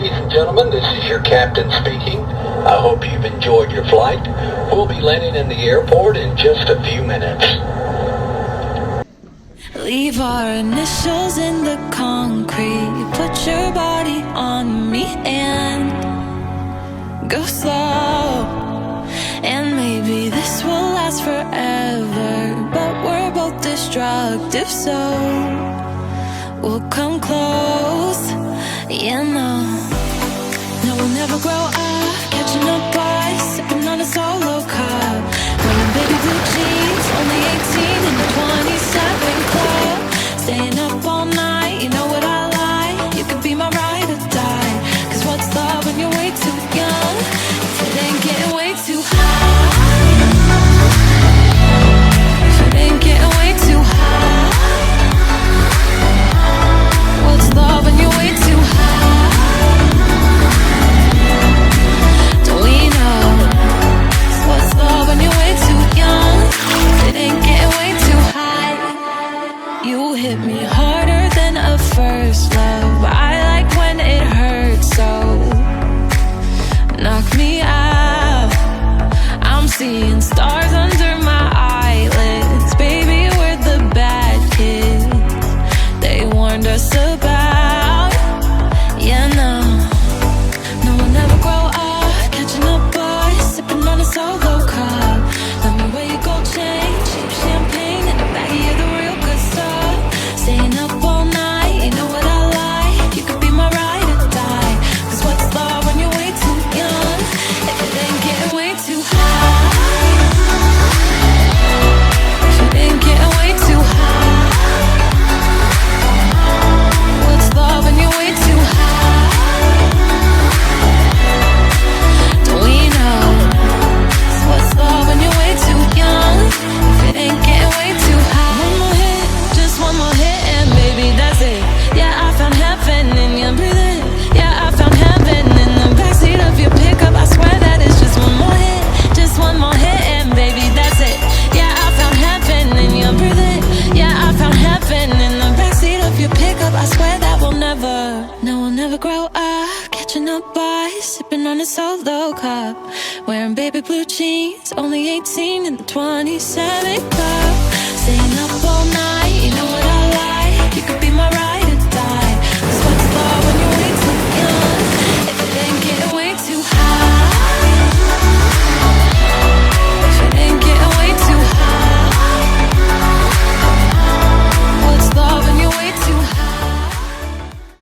Ladies and gentlemen, this is your captain speaking. I hope you've enjoyed your flight. We'll be landing in the airport in just a few minutes. Leave our initials in the concrete. Put your body on me and go slow. And maybe this will last forever, but we're both destructive, so we'll come close. Yeah, no, we'll never grow up. Catching up by sipping on a solo cup. Wearing baby blue jeans, only 18 in the 27 club. Staying up all night, you know what I like. You could be my ride or die. Cause what's love when you're way too young? If it ain't getting way too high, if it ain't getting way too high, what's love when you're way too high? Don't we know? So what's love when you're way too young? If it ain't getting way too high. You hit me harder than a first love. I like when it hurts, so knock me out. I'm seeing stars under my eyelids. Baby, we're the bad kids they warned us about. Yeah, no, we'll never grow up. Catching up boys, sipping on a solo cup. Let me wear your gold chain, cheap champagne in the baggie of the real good stuff. Staying up all night, you know what I like. You could be my ride or die. Cause what's love when you're way too young? If it ain't getting way too high, if it ain't getting way too high, what's love when you're way too high? Don't we know? So what's love when you're way too young? If it ain't getting way too high. One more hit, just one more hit, and baby, that's it. Yeah, I found heaven in your breathing. Yeah, I found heaven in the backseat of your pickup. I swear that it's just one more hit, just one more hit, and baby, that's it. Yeah, I found heaven in your breathing. Yeah, I found heaven in the backseat of your pickup. I swear that we'll never grow up. Catching up by sipping on a solo cup. Wearing baby blue jeans, only 18 in the 27 club. Staying up all night.